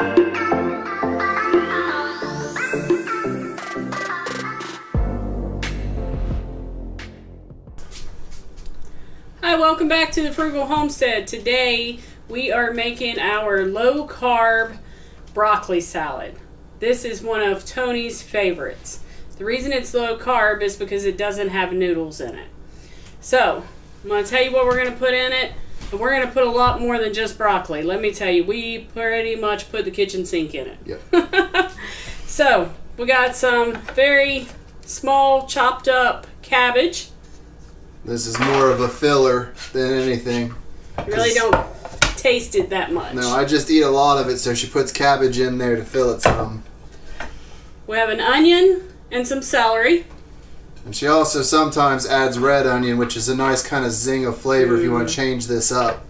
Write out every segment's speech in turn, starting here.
Hi, welcome back to the Frugal Homestead. Today we are making our low carb broccoli salad. This is one of Tony's favorites. The reason it's low carb is because it doesn't have noodles in it. So I'm going to tell you what we're going to put in it, and we're going to put a lot more than just broccoli. Let me tell you, we pretty much put the kitchen sink in it. Yep. So we got some very small chopped up cabbage. This is more of a filler than anything. You really don't taste it that much. No, I just eat a lot of it, so she puts cabbage in there to fill it some. We have an onion and some celery. And she also sometimes adds red onion, which is a nice kind of zing of flavor if you want to change this up.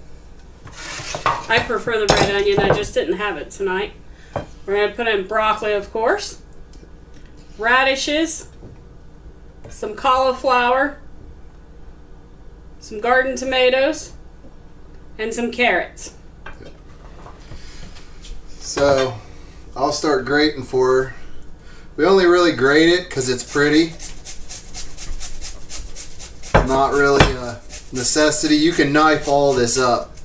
I prefer the red onion. I just didn't have it tonight. We're going to put in broccoli, of course. Radishes. Some cauliflower. Some garden tomatoes. And some carrots. So, I'll start grating for her. We only really grate it because it's pretty. Not really a necessity. You can knife all this up.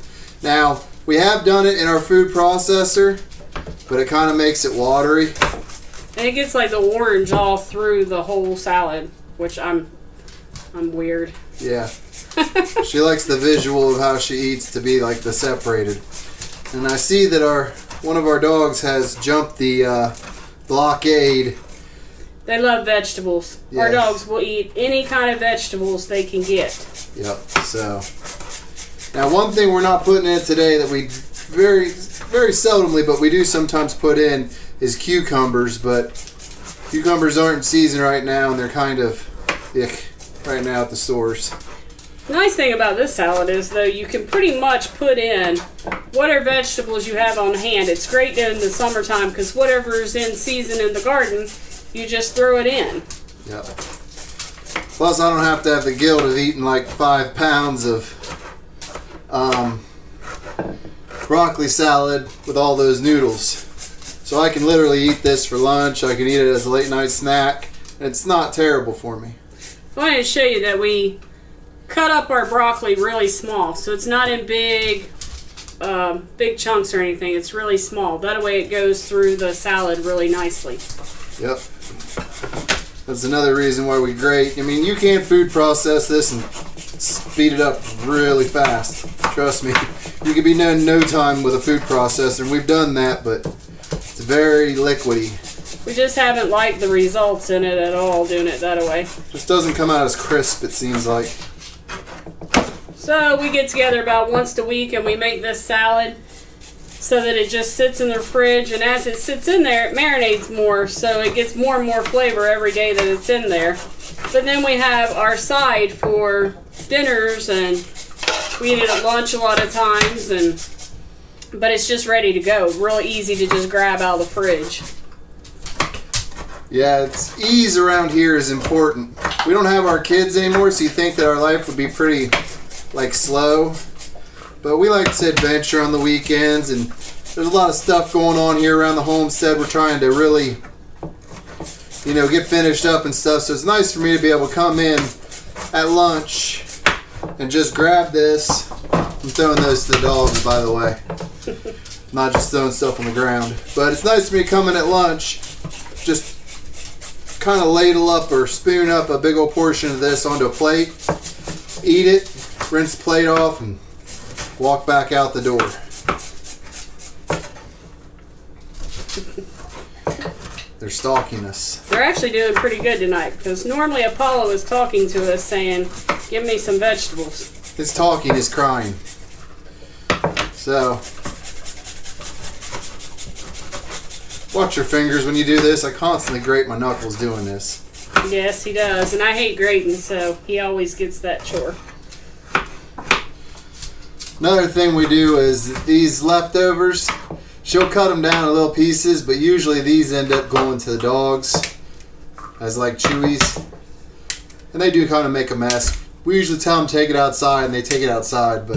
Now, we have done it in our food processor, but it kind of makes it watery. And it gets like the orange all through the whole salad, which I'm weird. Yeah. She likes the visual of how she eats to be like the separated. And I see that one of our dogs has jumped the blockade. They love vegetables. Yes. Our dogs will eat any kind of vegetables they can get. Yep. So now one thing we're not putting in today that we very seldomly, but we do sometimes put in, is cucumbers. But cucumbers aren't in season right now, and they're kind of ick right now at the stores. The nice thing about this salad is, though, you can pretty much put in whatever vegetables you have on hand. It's great during the summertime because whatever is in season in the garden, you just throw it in. Yep. Plus, I don't have to have the guilt of eating like 5 pounds of broccoli salad with all those noodles. So I can literally eat this for lunch. I can eat it as a late night snack. It's not terrible for me. I wanted to show you that we cut up our broccoli really small, so it's not in big chunks or anything. It's really small. That way it goes through the salad really nicely. Yep. That's another reason why we grate. I mean, you can food process this and speed it up really fast. Trust me. You could be done in no time with a food processor, and we've done that, but it's very liquidy. We just haven't liked the results in it at all doing it that way. Just doesn't come out as crisp, it seems like. So we get together about once a week and we make this salad so that it just sits in the fridge, and as it sits in there, it marinates more, so it gets more and more flavor every day that it's in there. But then we have our side for dinners, and we eat it at lunch a lot of times, but it's just ready to go. Real easy to just grab out of the fridge. Yeah, it's ease around here is important. We don't have our kids anymore, so you think that our life would be pretty slow. But we like to adventure on the weekends, and there's a lot of stuff going on here around the homestead. We're trying to really, get finished up and stuff. So it's nice for me to be able to come in at lunch and just grab this. I'm throwing those to the dogs, by the way. Not just throwing stuff on the ground. But it's nice for me to come in at lunch, just kind of ladle up or spoon up a big old portion of this onto a plate, eat it, rinse the plate off, and walk back out the door. They're stalking us. They're actually doing pretty good tonight, because normally Apollo is talking to us saying, give me some vegetables. His talking is crying. So, watch your fingers when you do this. I constantly grate my knuckles doing this. Yes, he does, and I hate grating, so he always gets that chore. Another thing we do is these leftovers, she'll cut them down in little pieces, but usually these end up going to the dogs as like chewies. And they do kind of make a mess. We usually tell them take it outside, and they take it outside, but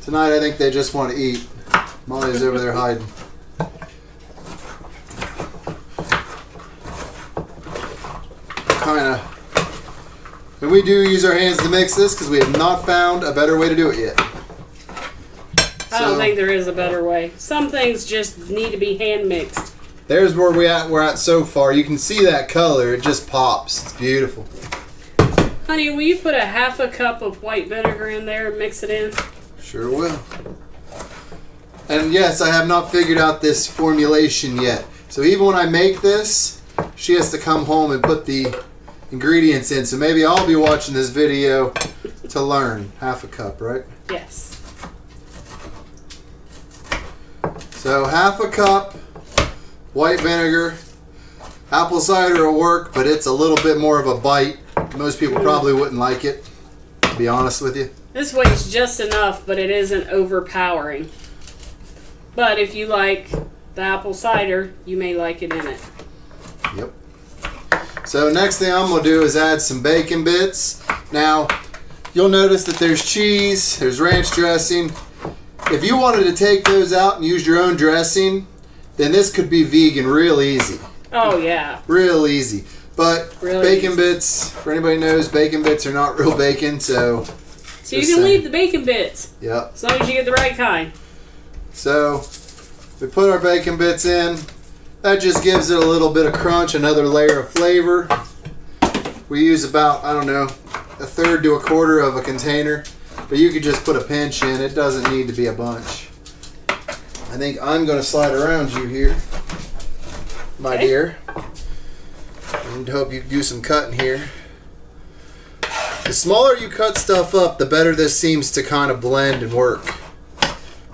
tonight I think they just want to eat. Molly's over there hiding. Kind of. And we do use our hands to mix this because we have not found a better way to do it yet. I don't think there is a better way. Some things just need to be hand mixed. There's where we're at so far. You can see that color. It just pops. It's beautiful. Honey, will you put a half a cup of white vinegar in there and mix it in? Sure will. And yes, I have not figured out this formulation yet. So even when I make this, she has to come home and put the ingredients in. So maybe I'll be watching this video to learn. Half a cup, right? Yes. So half a cup white vinegar. Apple cider will work, but it's a little bit more of a bite. Most people probably wouldn't like it, to be honest with you. This weighs just enough, but it isn't overpowering. But if you like the apple cider, you may like it in it. Yep. So next thing I'm going to do is add some bacon bits. Now, you'll notice that there's cheese, there's ranch dressing. If you wanted to take those out and use your own dressing, then this could be vegan real easy. Oh, yeah. Real easy. But Real bacon easy. Bits, for anybody who knows, bacon bits are not real bacon, so... So you can leave the bacon bits. Yep. As long as you get the right kind. So, we put our bacon bits in. That just gives it a little bit of crunch, another layer of flavor. We use about, I don't know, a third to a quarter of a container. But you could just put a pinch in. It doesn't need to be a bunch. I think I'm going to slide around you here, my dear. And hope you can do some cutting here. The smaller you cut stuff up, the better this seems to kind of blend and work.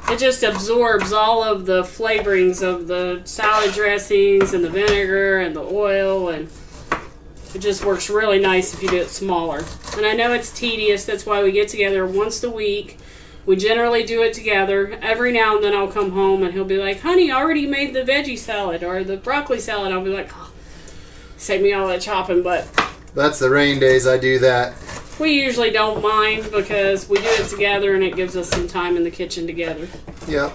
It just absorbs all of the flavorings of the salad dressings and the vinegar and the oil, and it just works really nice if you do it smaller. And I know it's tedious. That's why we get together once a week. We generally do it together. Every now and then I'll come home and he'll be like, honey, I already made the veggie salad or the broccoli salad. I'll be like, oh, save me all that chopping, but... That's the rain days I do that. We usually don't mind because we do it together and it gives us some time in the kitchen together. Yep.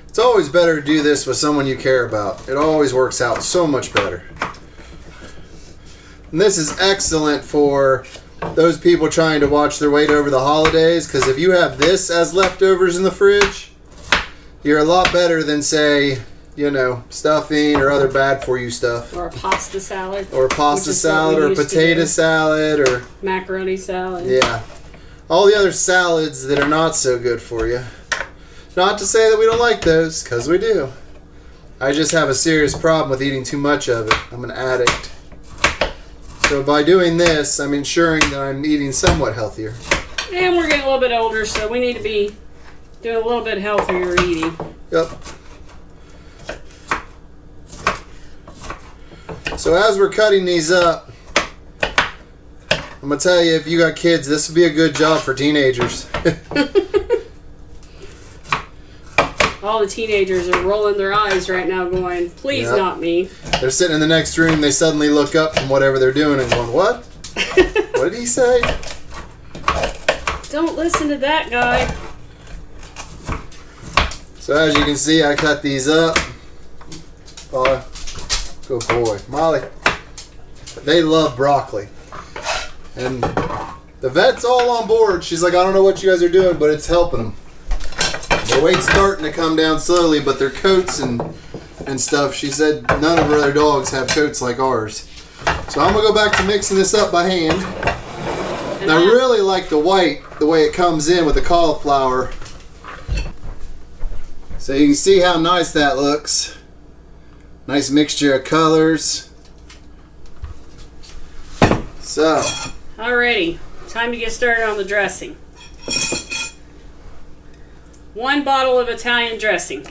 It's always better to do this with someone you care about. It always works out so much better. And this is excellent for those people trying to watch their weight over the holidays, because if you have this as leftovers in the fridge, you're a lot better than, say, you know, stuffing or other bad for you stuff. Or a pasta salad. Or a pasta salad or potato salad or macaroni salad. Yeah. All the other salads that are not so good for you. Not to say that we don't like those, because we do. I just have a serious problem with eating too much of it. I'm an addict. So by doing this, I'm ensuring that I'm eating somewhat healthier. And we're getting a little bit older, so we need to be doing a little bit healthier eating. Yep. So as we're cutting these up, I'm going to tell you, if you got kids, this would be a good job for teenagers. All the teenagers are rolling their eyes right now going, please not me. They're sitting in the next room, they suddenly look up from whatever they're doing and going, what? What did he say? Don't listen to that guy. So as you can see, I cut these up. Oh, good boy. Molly. They love broccoli. And the vet's all on board. She's like, I don't know what you guys are doing, but it's helping them. Their weight's starting to come down slowly, but their coats and stuff, she said none of her other dogs have coats like ours. So I'm going to go back to mixing this up by hand. And I really like the white, the way it comes in with the cauliflower. So you can see how nice that looks. Nice mixture of colors. So. Alrighty, time to get started on the dressing. 1 bottle of Italian dressing.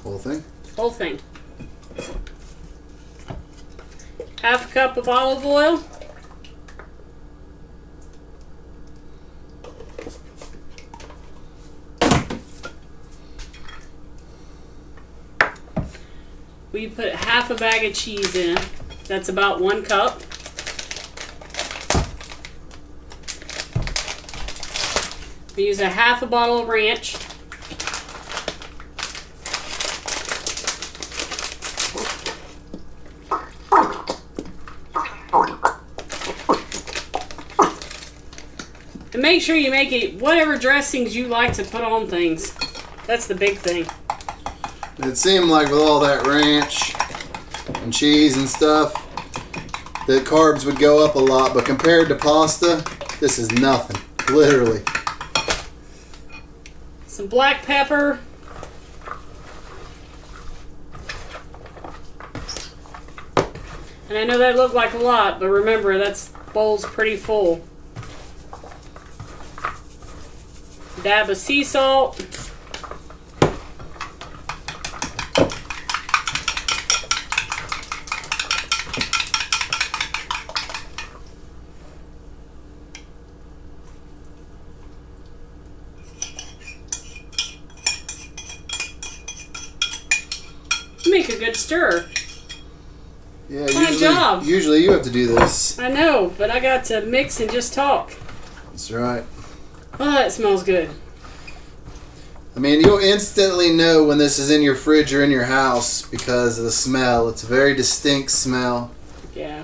Whole thing? Whole thing. Half a cup of olive oil. We put half a bag of cheese in. That's about 1 cup. We use a half a bottle of ranch. And make sure you make it whatever dressings you like to put on things. That's the big thing. It seemed like with all that ranch and cheese and stuff, that carbs would go up a lot, but compared to pasta, this is nothing, literally. Some black pepper. And I know that looked like a lot, but remember, that bowl's pretty full. Dab of sea salt. Make a good stir. Yeah, Fine job. Usually you have to do this. I know, but I got to mix and just talk. That's right. Oh, that smells good. I mean, you'll instantly know when this is in your fridge or in your house because of the smell. It's a very distinct smell. Yeah.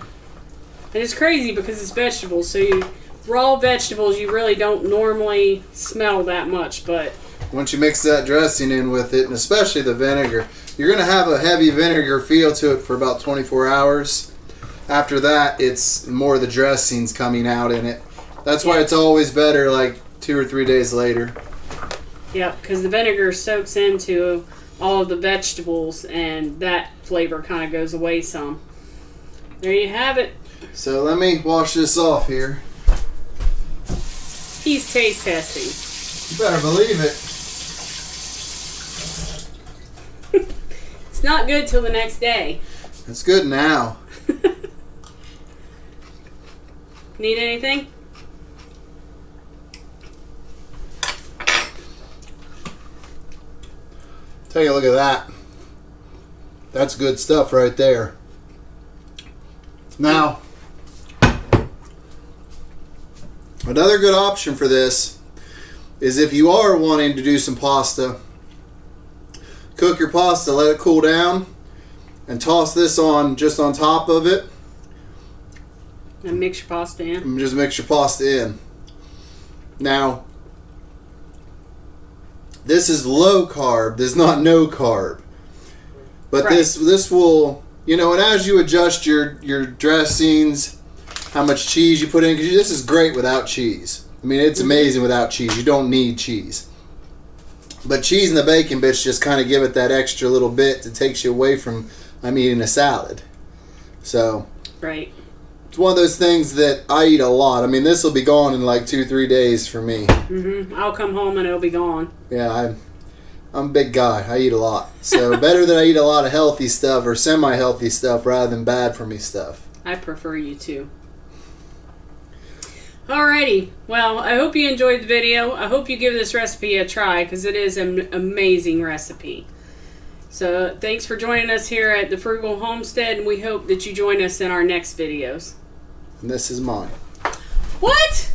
And it's crazy because it's vegetables, so raw vegetables you really don't normally smell that much, but once you mix that dressing in with it, and especially the vinegar, you're going to have a heavy vinegar feel to it for about 24 hours. After that, it's more of the dressings coming out in it. That's why it's always better like 2 or 3 days later. Yeah, because the vinegar soaks into all of the vegetables and that flavor kind of goes away some. There you have it. So let me wash this off here. He's taste testing. You better believe it. It's not good till the next day. It's good now. Need anything? Take a look at that. That's good stuff right there. Now, another good option for this is if you are wanting to do some pasta, cook your pasta, let it cool down, and toss this on just on top of it. And mix your pasta in. And just mix your pasta in. Now, this is low carb. This is not no carb. But right. this will, and as you adjust your dressings, how much cheese you put in, because this is great without cheese. I mean, it's amazing without cheese. You don't need cheese. But cheese and the bacon bits just kind of give it that extra little bit that takes you away from eating a salad. So, right. It's one of those things that I eat a lot. I mean, this will be gone in like 2-3 days for me. Mm-hmm. I'll come home and it'll be gone. Yeah, I'm a big guy. I eat a lot. So better that I eat a lot of healthy stuff or semi-healthy stuff rather than bad for me stuff. I prefer you to. Alrighty. Well, I hope you enjoyed the video. I hope you give this recipe a try because it is an amazing recipe. So thanks for joining us here at the Frugal Homestead, and we hope that you join us in our next videos. And this is mine. What?